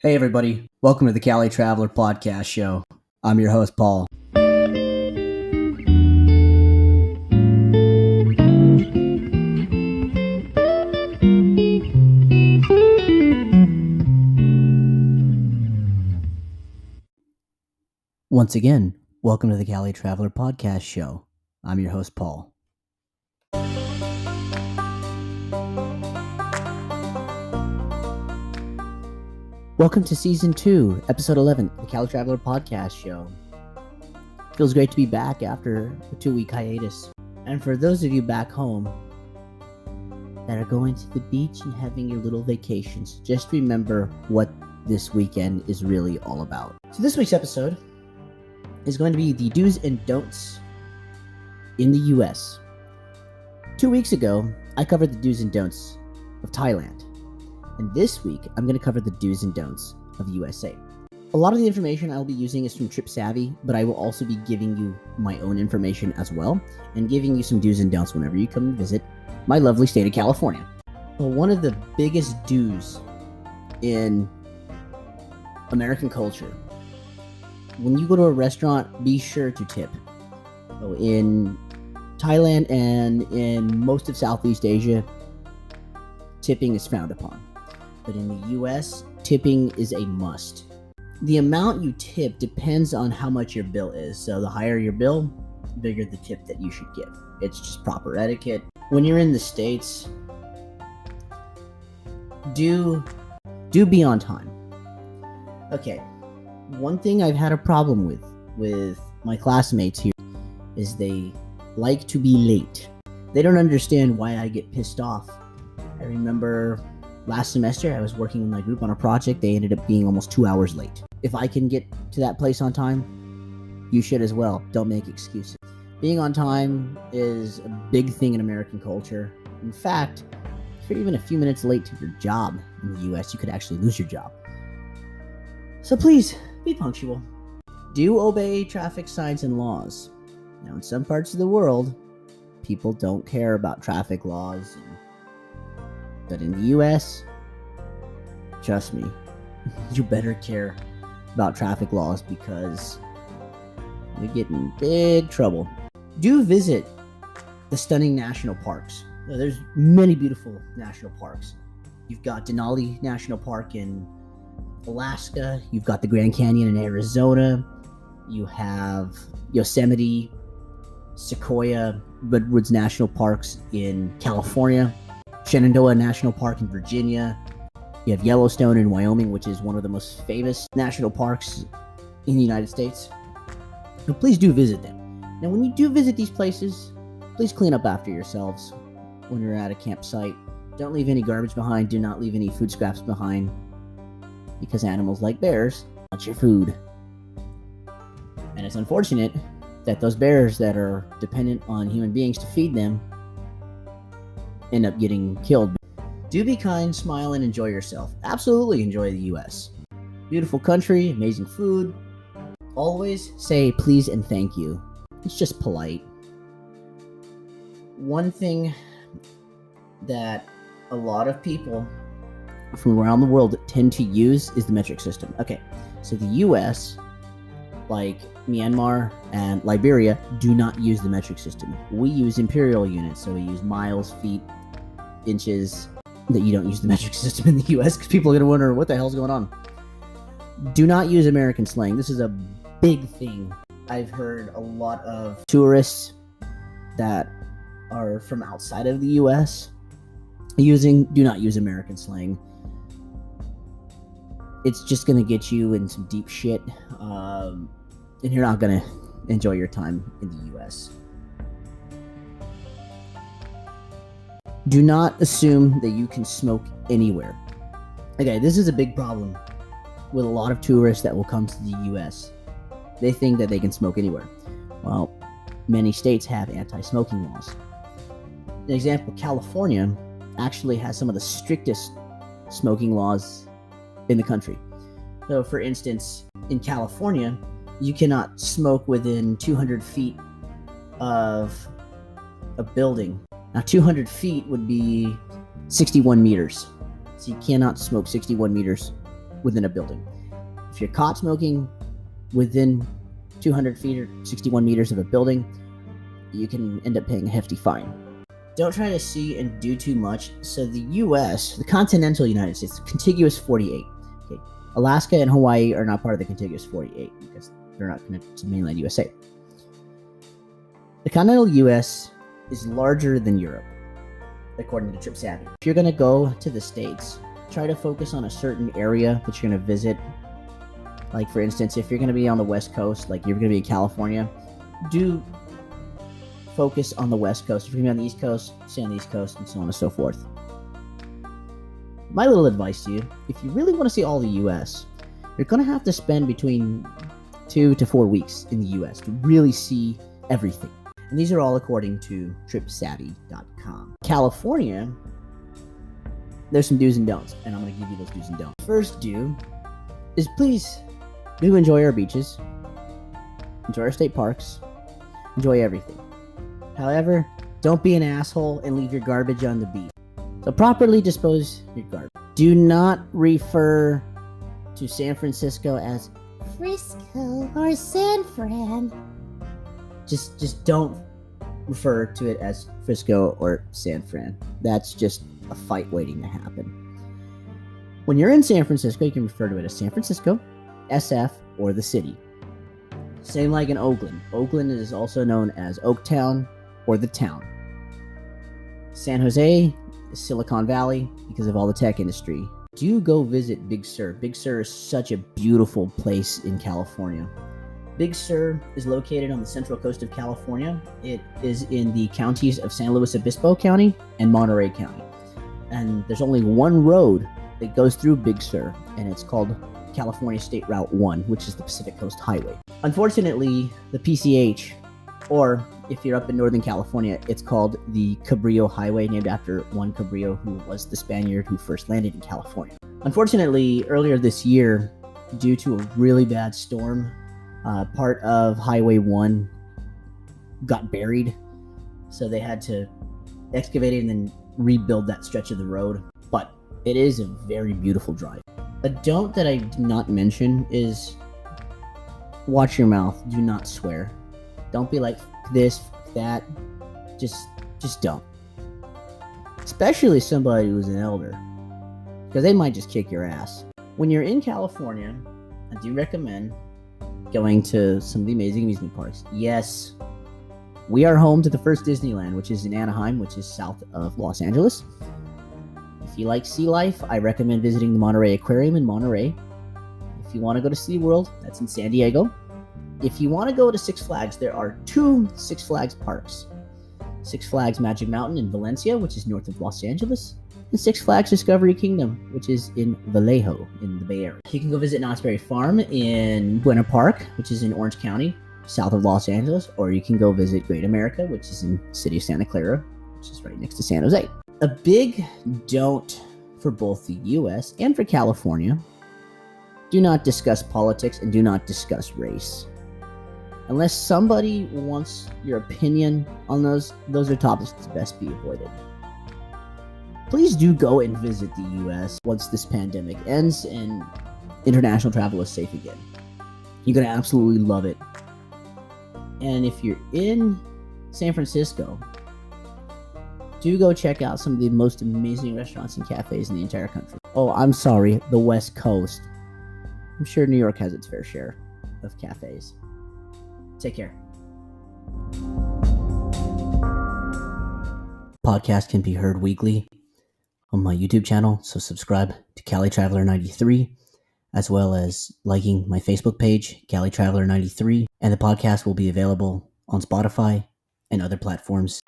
Hey everybody, welcome to the Cali Traveler Podcast Show. I'm your host, Paul. Once again, welcome to the Cali Traveler Podcast Show. I'm your host, Paul. Welcome to Season 2, Episode 11, the Cali Traveler Podcast Show. Feels great to be back after a 2-week hiatus. And for those of you back home that are going to the beach and having your little vacations, just remember what this weekend is really all about. So this week's episode is going to be the do's and don'ts in the US. 2 weeks ago, I covered the do's and don'ts of Thailand. And this week, I'm going to cover the do's and don'ts of the USA. A lot of the information I'll be using is from Trip Savvy, but I will also be giving you my own information as well, and giving you some do's and don'ts whenever you come and visit my lovely state of California. Well, one of the biggest do's in American culture, when you go to a restaurant, be sure to tip. So in Thailand and in most of Southeast Asia, tipping is frowned upon. But in the US, tipping is a must. The amount you tip depends on how much your bill is. So the higher your bill, the bigger the tip that you should give. It's just proper etiquette. When you're in the States, do be on time. Okay, one thing I've had a problem with my classmates here is they like to be late. They don't understand why I get pissed off. I remember last semester I was working with my group on a project. They ended up being almost 2 hours late. If I can get to that place on time, you should as well. Don't make excuses. Being on time is a big thing in American culture. In fact, if you're even a few minutes late to your job in the US, you could actually lose your job. So please, be punctual. Do obey traffic signs and laws. Now, in some parts of the world, people don't care about traffic laws. But in the US, trust me, you better care about traffic laws because you get in big trouble. Do visit the stunning national parks. There's many beautiful national parks. You've got Denali National Park in Alaska. You've got the Grand Canyon in Arizona. You have Yosemite, Sequoia, Redwoods National Parks in California. Shenandoah National Park in Virginia. You have Yellowstone in Wyoming, which is one of the most famous national parks in the United States. So please do visit them. Now, when you do visit these places, please clean up after yourselves when you're at a campsite. Don't leave any garbage behind. Do not leave any food scraps behind, because animals like bears want your food. And it's unfortunate that those bears that are dependent on human beings to feed them end up getting killed. Do be kind, smile, and enjoy yourself. Absolutely enjoy the US. Beautiful country, amazing food. Always say please and thank you. It's just polite. One thing that a lot of people from around the world tend to use is the metric system. Okay, so the US, like Myanmar and Liberia, do not use the metric system. We use imperial units, so we use miles, feet, inches. That you don't use the metric system in the US because people are going to wonder what the hell's going on. Do not use American slang. This is a big thing. I've heard a lot of tourists that are from outside of the US do not use American slang. It's just going to get you in some deep shit, and you're not going to enjoy your time in the US. Do not assume that you can smoke anywhere. Okay, this is a big problem with a lot of tourists that will come to the US. They think that they can smoke anywhere. Well, many states have anti-smoking laws. An example, California actually has some of the strictest smoking laws in the country. So, for instance, in California, you cannot smoke within 200 feet of a building. Now, 200 feet would be 61 meters. So you cannot smoke 61 meters within a building. If you're caught smoking within 200 feet or 61 meters of a building, you can end up paying a hefty fine. Don't try to see and do too much. So the U.S., the continental United States, the contiguous 48. Okay, Alaska and Hawaii are not part of the contiguous 48 because they're not connected to mainland USA. The continental U.S. is larger than Europe, according to Trip Savvy. If you're going to go to the States, try to focus on a certain area that you're going to visit. Like, for instance, if you're going to be on the West Coast, like you're going to be in California, do focus on the West Coast. If you're going to be on the East Coast, stay on the East Coast, and so on and so forth. My little advice to you, if you really want to see all the U.S., you're going to have to spend between 2 to 4 weeks in the U.S. to really see everything. And these are all according to TripSavvy.com. California, there's some do's and don'ts, and I'm going to give you those do's and don'ts. First do is please do enjoy our beaches, enjoy our state parks, enjoy everything. However, don't be an asshole and leave your garbage on the beach. So properly dispose your garbage. Do not refer to San Francisco as Frisco or San Fran. Just don't refer to it as Frisco or San Fran. That's just a fight waiting to happen. When you're in San Francisco, you can refer to it as San Francisco, SF, or the city. Same like in Oakland. Oakland is also known as Oaktown or the town. San Jose is Silicon Valley because of all the tech industry. Do go visit Big Sur. Big Sur is such a beautiful place in California. Big Sur is located on the central coast of California. It is in the counties of San Luis Obispo County and Monterey County. And there's only one road that goes through Big Sur, and it's called California State Route 1, which is the Pacific Coast Highway. Unfortunately, the PCH, or if you're up in Northern California, it's called the Cabrillo Highway, named after Juan Cabrillo, who was the Spaniard who first landed in California. Unfortunately, earlier this year, due to a really bad storm, part of Highway 1 got buried, so they had to excavate it and then rebuild that stretch of the road. But it is a very beautiful drive. A don't that I did not mention is watch your mouth. Do not swear. Don't be like this, that. Just don't. Especially somebody who's an elder, because they might just kick your ass. When you're in California, I do recommend going to some of the amazing amusement parks. Yes, we are home to the first Disneyland, which is in Anaheim, which is south of Los Angeles. If you like sea life, I recommend visiting the Monterey Aquarium in Monterey. If you want to go to SeaWorld, that's in San Diego. If you want to go to Six Flags, there are 2 Six Flags parks. Six Flags Magic Mountain in Valencia, which is north of Los Angeles, and Six Flags Discovery Kingdom, which is in Vallejo in the Bay Area. You can go visit Knott's Berry Farm in Buena Park, which is in Orange County, south of Los Angeles, or you can go visit Great America, which is in the city of Santa Clara, which is right next to San Jose. A big don't for both the US and for California: do not discuss politics and do not discuss race. Unless somebody wants your opinion on those are topics that best be avoided. Please do go and visit the US once this pandemic ends and international travel is safe again. You're going to absolutely love it. And if you're in San Francisco, do go check out some of the most amazing restaurants and cafes in the entire country. Oh, I'm sorry, the West Coast. I'm sure New York has its fair share of cafes. Take care. Podcast can be heard weekly on my YouTube channel, so subscribe to Cali Traveler 93, as well as liking my Facebook page, Cali Traveler 93, and the podcast will be available on Spotify and other platforms.